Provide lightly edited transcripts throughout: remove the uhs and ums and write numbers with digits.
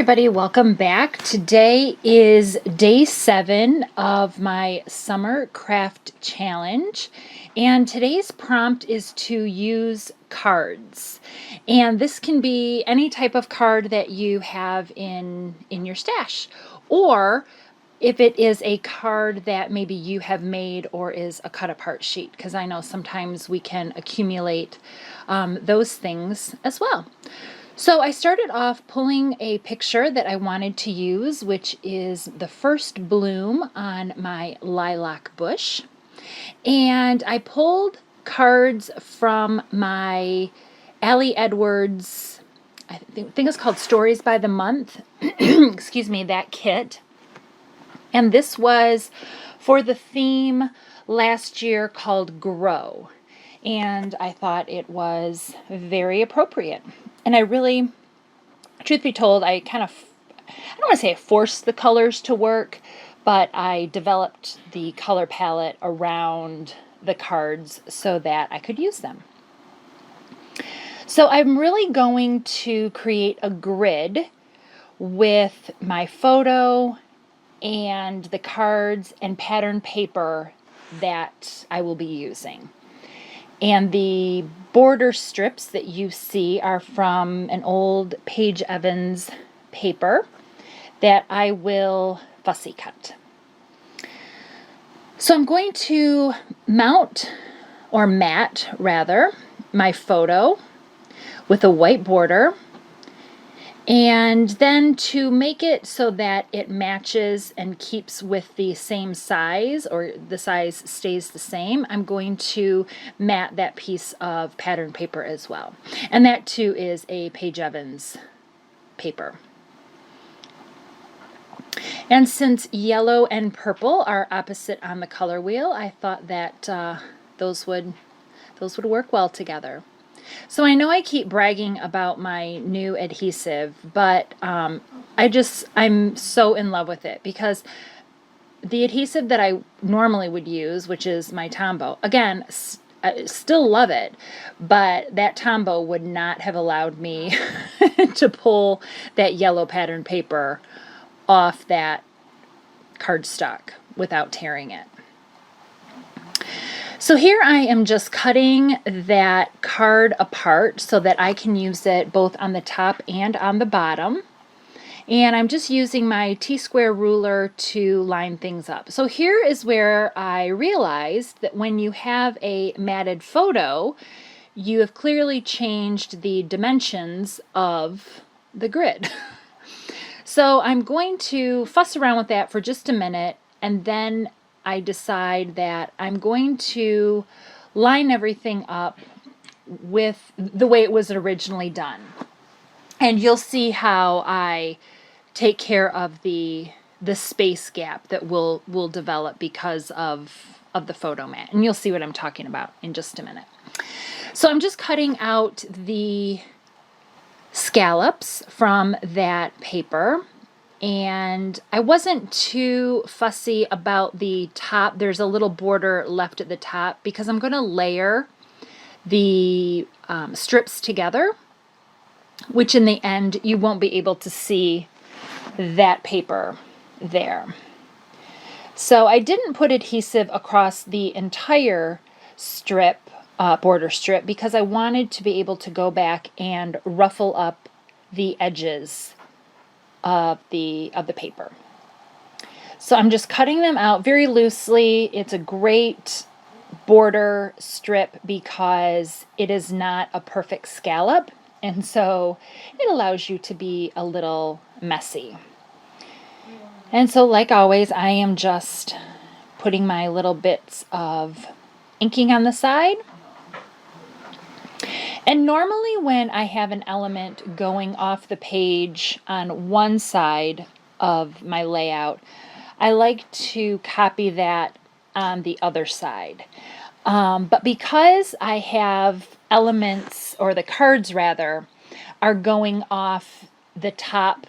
Everybody, welcome back. Today is day 7 of my summer craft challenge, and today's prompt is to use cards. And this can be any type of card that you have in your stash, or if it is a card that maybe you have made or is a cut apart sheet, because I know sometimes we can accumulate those things as well. So I started off pulling a picture that I wanted to use, which is the first bloom on my lilac bush. And I pulled cards from my Allie Edwards, I think it's called Stories by the Month, excuse me, that kit. And this was for the theme last year called Grow. And I thought it was very appropriate. And I really, truth be told, I don't want to say I forced the colors to work, but I developed the color palette around the cards so that I could use them. So I'm really going to create a grid with my photo and the cards and pattern paper that I will be using. And the border strips that you see are from an old Paige Evans paper that I will fussy cut. So I'm going to mat my photo with a white border. And then to make it so that it matches and keeps with the same size, or the size stays the same, I'm going to mat that piece of pattern paper as well. And that too is a Paige Evans paper. And since yellow and purple are opposite on the color wheel, I thought that those would work well together. So I know I keep bragging about my new adhesive, but I'm so in love with it, because the adhesive that I normally would use, which is my Tombow, again, I still love it, but that Tombow would not have allowed me to pull that yellow pattern paper off that cardstock without tearing it. So here I am just cutting that card apart so that I can use it both on the top and on the bottom. And I'm just using my T-square ruler to line things up. So here is where I realized that when you have a matted photo, you have clearly changed the dimensions of the grid. So I'm going to fuss around with that for just a minute, and then I decide that I'm going to line everything up with the way it was originally done. And you'll see how I take care of the space gap that will develop because of the photo mat. And you'll see what I'm talking about in just a minute. So I'm just cutting out the scallops from that paper. And I wasn't too fussy about the top. There's a little border left at the top because I'm going to layer the strips together, which in the end you won't be able to see that paper there. So I didn't put adhesive across the entire strip, border strip, because I wanted to be able to go back and ruffle up the edges of the paper. So I'm just cutting them out very loosely. It's a great border strip because it is not a perfect scallop, and so it allows you to be a little messy. And so, like always, I am just putting my little bits of inking on the side. And normally when I have an element going off the page on one side of my layout, I like to copy that on the other side. But because I have elements, or the cards rather, are going off the top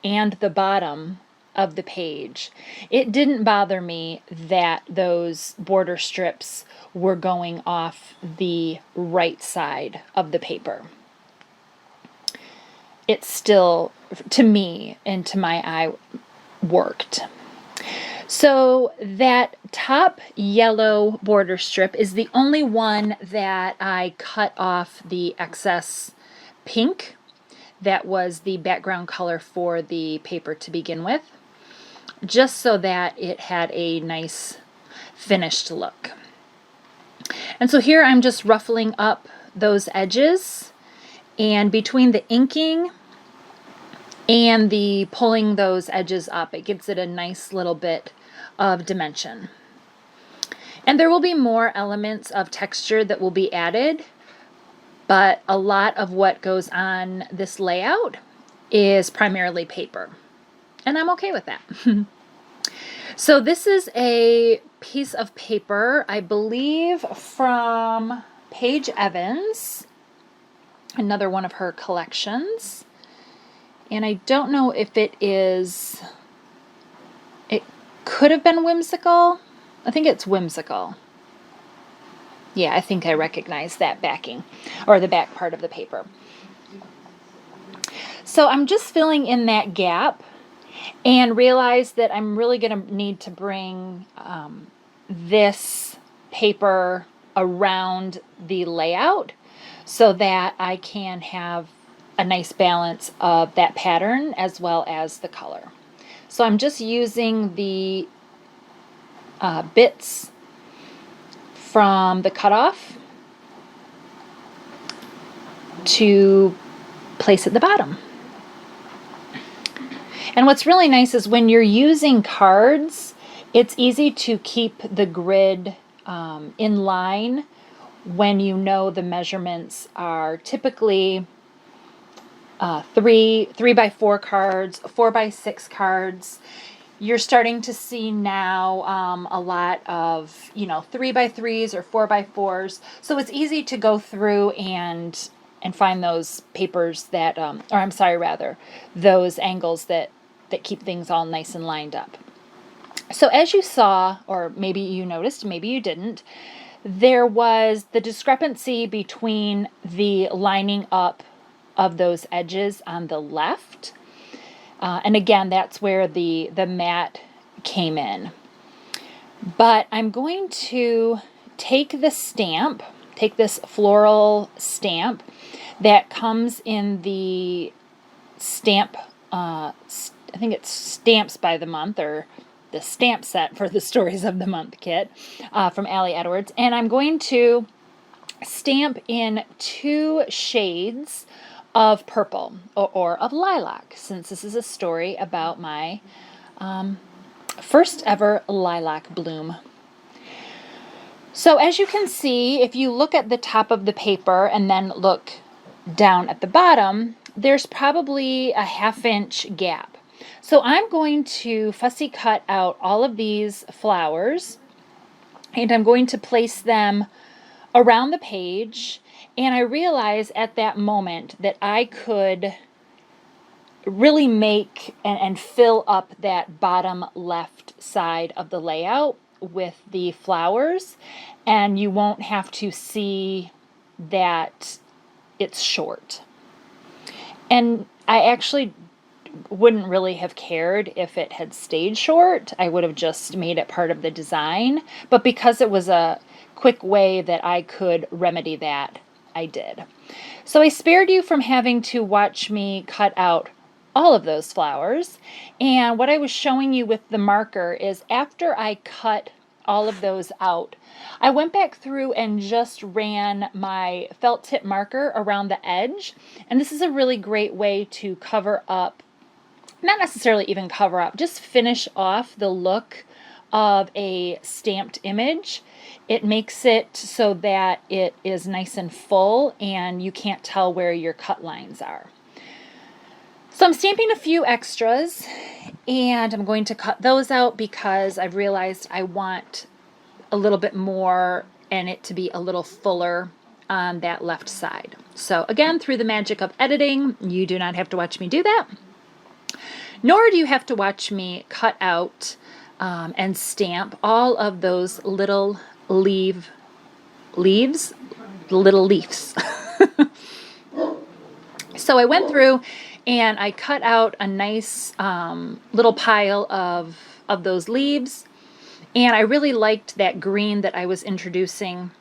and the bottom of the page, it didn't bother me that those border strips were going off the right side of the paper. it still, to me and to my eye, worked. So that top yellow border strip is the only one that I cut off the excess pink that was the background color for the paper to begin with, just so that it had a nice finished look. And so here I'm just ruffling up those edges, and between the inking and the pulling those edges up, it gives it a nice little bit of dimension. And there will be more elements of texture that will be added, but a lot of what goes on this layout is primarily paper, and I'm okay with that. So this is a piece of paper, I believe from Paige Evans, another one of her collections. And I don't know if it could have been Whimsical. I think it's Whimsical. Yeah, I think I recognize that backing, or the back part of the paper. So I'm just filling in that gap and realize that I'm really going to need to bring this paper around the layout so that I can have a nice balance of that pattern as well as the color. So I'm just using the bits from the cutoff to place at the bottom. And what's really nice is when you're using cards, it's easy to keep the grid in line when you know the measurements are typically 3x4 cards, 4x6 cards. You're starting to see now a lot of 3x3s or 4x4s. So it's easy to go through and find those papers that, or I'm sorry, rather, those angles that keep things all nice and lined up. So as you saw, or maybe you noticed, maybe you didn't, there was the discrepancy between the lining up of those edges on the left. And again, that's where the matte came in. But I'm going to take the stamp, take this floral stamp that comes in the stamp, I think it's Stamps by the Month, or the stamp set for the Stories of the Month kit from Allie Edwards. And I'm going to stamp in 2 shades of purple or of lilac, since this is a story about my first ever lilac bloom. So as you can see, if you look at the top of the paper and then look down at the bottom, there's probably a 1/2 inch gap. So I'm going to fussy cut out all of these flowers, and I'm going to place them around the page. And I realized at that moment that I could really make and fill up that bottom left side of the layout with the flowers, and you won't have to see that it's short. And I actually wouldn't really have cared if it had stayed short. I would have just made it part of the design. But because it was a quick way that I could remedy that, I did. So I spared you from having to watch me cut out all of those flowers. And what I was showing you with the marker is after I cut all of those out, I went back through and just ran my felt tip marker around the edge. And this is a really great way to cover up, not necessarily even cover up, just finish off the look of a stamped image. It makes it so that it is nice and full and you can't tell where your cut lines are. So I'm stamping a few extras, and I'm going to cut those out because I've realized I want a little bit more and it to be a little fuller on that left side. So again, through the magic of editing, you do not have to watch me do that, nor do you have to watch me cut out and stamp all of those little little leaves So I went through and I cut out a nice little pile of those leaves, and I really liked that green that I was introducing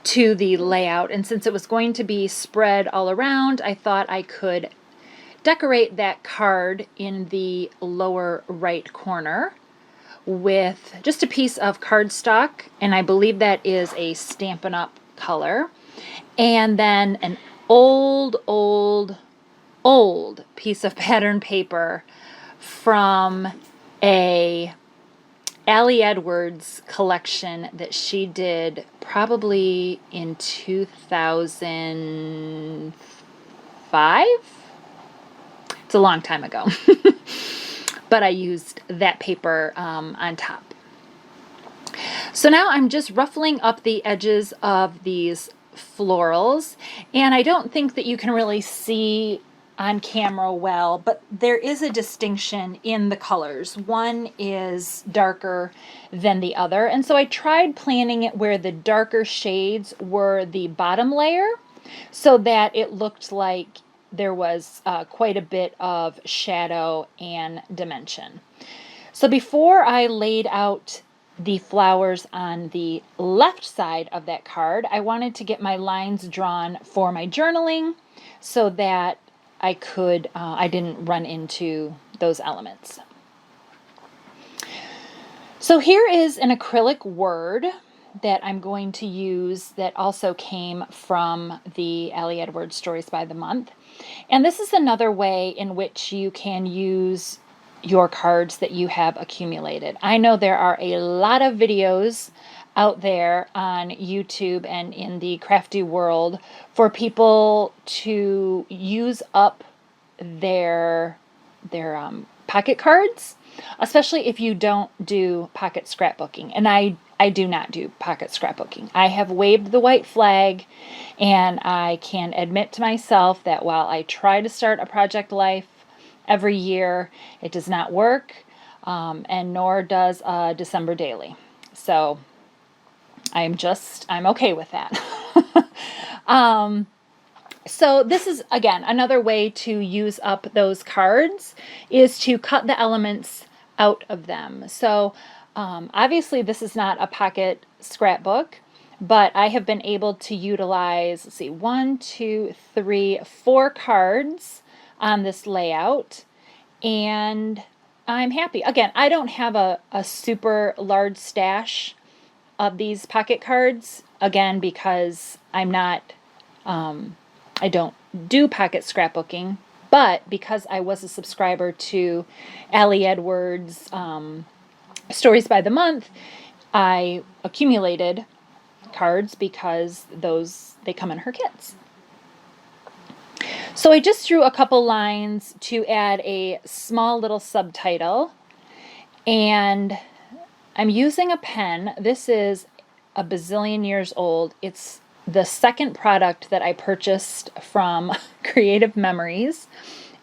to the layout. And since it was going to be spread all around, I thought I could decorate that card in the lower right corner with just a piece of cardstock, and I believe that is a Stampin' Up! Color, and then an old piece of pattern paper from a Allie Edwards collection that she did probably in 2005. It's a long time ago. But I used that paper on top. So now I'm just ruffling up the edges of these florals, and I don't think that you can really see on camera well, but there is a distinction in the colors. One is darker than the other, and so I tried planning it where the darker shades were the bottom layer so that it looked like there was quite a bit of shadow and dimension. So before I laid out the flowers on the left side of that card, I wanted to get my lines drawn for my journaling so that I didn't run into those elements. So here is an acrylic word that I'm going to use that also came from the Allie Edwards Stories by the Month. And this is another way in which you can use your cards that you have accumulated. I know there are a lot of videos out there on YouTube and in the crafty world for people to use up their pocket cards, especially if you don't do pocket scrapbooking. And I do not do pocket scrapbooking. I have waved the white flag, and I can admit to myself that while I try to start a project life every year, it does not work, and nor does December Daily. So I'm okay with that. So this is, again, another way to use up those cards is to cut the elements out of them. So obviously this is not a pocket scrapbook, but I have been able to utilize, let's see, 1, 2, 3, 4 cards on this layout, and I'm happy. Again, I don't have a super large stash of these pocket cards, again, because I'm not, I don't do pocket scrapbooking, but because I was a subscriber to Allie Edwards Stories by the Month, I accumulated cards because they come in her kits. So I just drew a couple lines to add a small little subtitle, and I'm using a pen. This is a bazillion years old. It's the second product that I purchased from Creative Memories,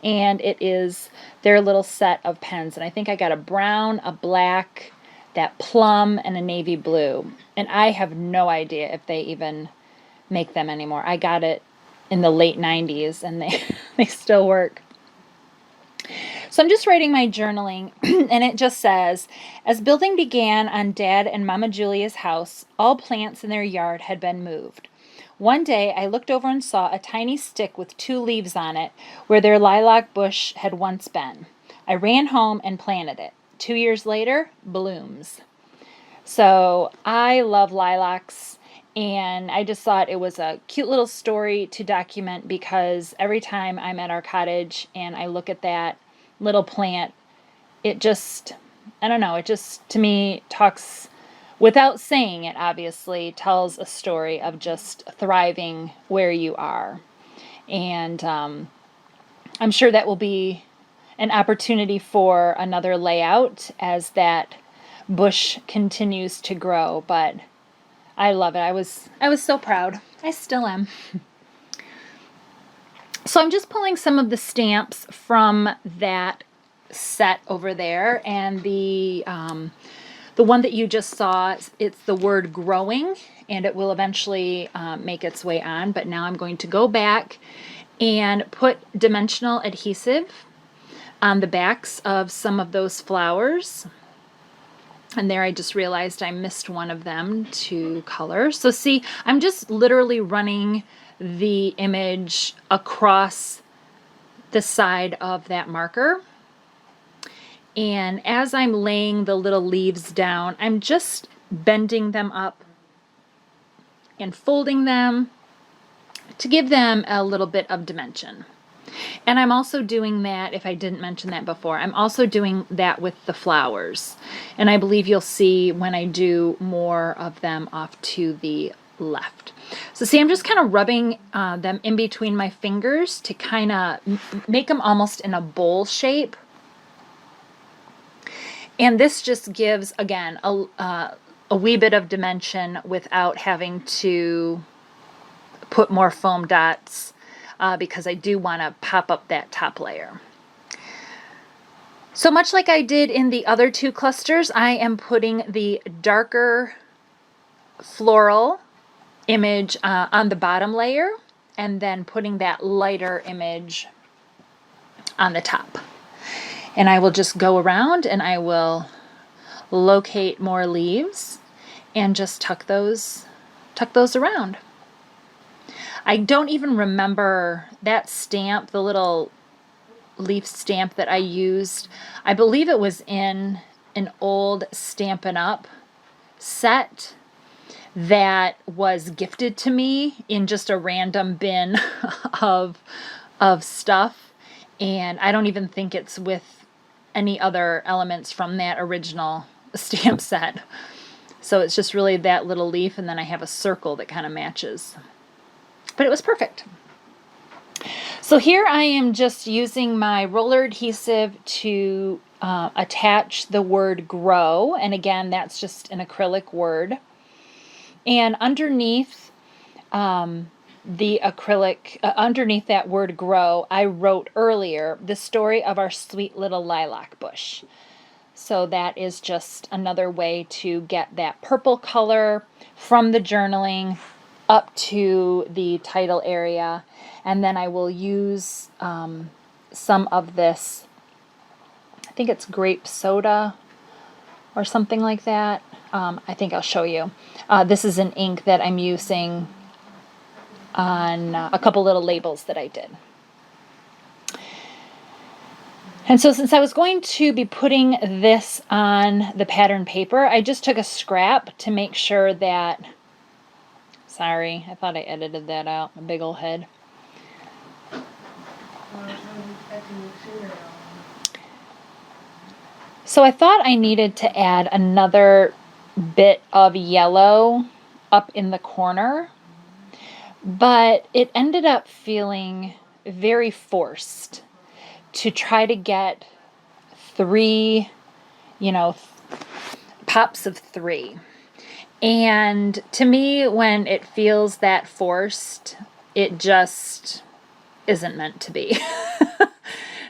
and it is their little set of pens. And I think I got a brown, a black, that plum, and a navy blue. And I have no idea if they even make them anymore. I got it in the late 90s, and they still work. So I'm just writing my journaling, and it just says, as building began on Dad and Mama Julia's house, all plants in their yard had been moved. One day I looked over and saw a tiny stick with 2 leaves on it where their lilac bush had once been. I ran home and planted it. 2 years later, blooms. So I love lilacs, and I just thought it was a cute little story to document, because every time I'm at our cottage and I look at that little plant, it just, I don't know, it just, to me, talks, without saying it, obviously, tells a story of just thriving where you are. And I'm sure that will be an opportunity for another layout as that bush continues to grow, but I love it. I was so proud. I still am. So I'm just pulling some of the stamps from that set over there, and the one that you just saw, it's the word growing, and it will eventually make its way on, but now I'm going to go back and put dimensional adhesive on the backs of some of those flowers. And there I just realized I missed one of them to color. So see, I'm just literally running the image across the side of that marker. And as I'm laying the little leaves down, I'm just bending them up and folding them to give them a little bit of dimension. And I'm also doing that, if I didn't mention that before, I'm also doing that with the flowers. And I believe you'll see when I do more of them off to the left. So see, I'm just kind of rubbing them in between my fingers to kind of make them almost in a bowl shape. And this just gives, again, a wee bit of dimension without having to put more foam dots because I do want to pop up that top layer. So much like I did in the other two clusters, I am putting the darker floral image on the bottom layer and then putting that lighter image on the top. And I will just go around and I will locate more leaves and just tuck those around. I don't even remember that stamp, the little leaf stamp that I used. I believe it was in an old Stampin' Up! Set that was gifted to me in just a random bin of stuff. And I don't even think it's with any other elements from that original stamp set. So it's just really that little leaf, and then I have a circle that kind of matches. But it was perfect. So here I am just using my roller adhesive to attach the word grow. And again, that's just an acrylic word. And underneath the acrylic, underneath that word grow, I wrote earlier the story of our sweet little lilac bush. So that is just another way to get that purple color from the journaling up to the title area. And then I will use some of this, I think it's grape soda or something like that. I think I'll show you. This is an ink that I'm using on a couple little labels that I did. And so since I was going to be putting this on the pattern paper, I just took a scrap to make sure that, sorry, I thought I edited that out, a big old head. So I thought I needed to add another bit of yellow up in the corner, but it ended up feeling very forced to try to get three, pops of three. And to me, when it feels that forced, it just isn't meant to be.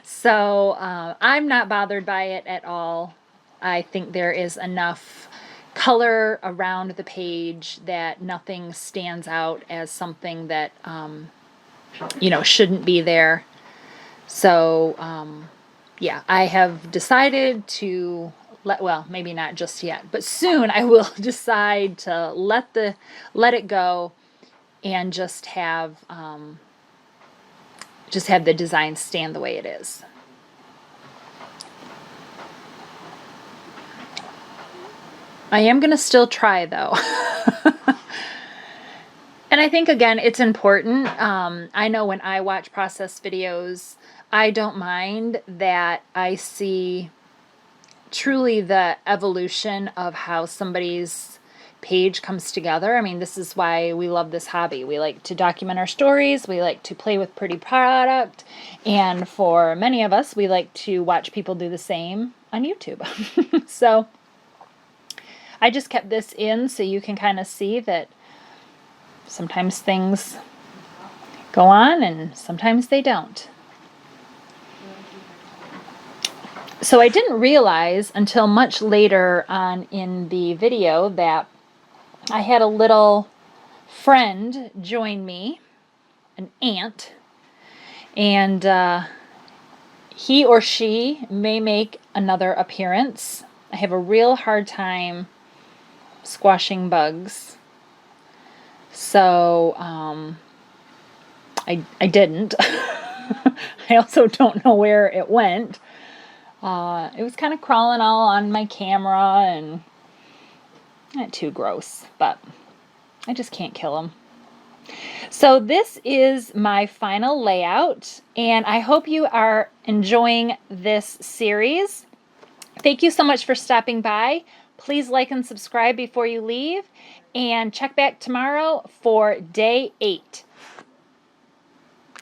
So I'm not bothered by it at all. I think there is enough color around the page that nothing stands out as something that, shouldn't be there. So, yeah, I have decided to well, maybe not just yet, but soon I will decide to let it go and just have the design stand the way it is. I am going to still try though. And I think, again, it's important. I know when I watch process videos, I don't mind that I see truly the evolution of how somebody's page comes together. I mean, this is why we love this hobby. We like to document our stories. We like to play with pretty product. And for many of us, we like to watch people do the same on YouTube. So I just kept this in so you can kind of see that sometimes things go on and sometimes they don't. So I didn't realize until much later on in the video that I had a little friend join me, an aunt, And he or she may make another appearance. I have a real hard time squashing bugs. So I didn't. I also don't know where it went. It was kind of crawling all on my camera and not too gross, but I just can't kill them. So this is my final layout, and I hope you are enjoying this series. Thank you so much for stopping by. Please like and subscribe before you leave, and check back tomorrow for day 8.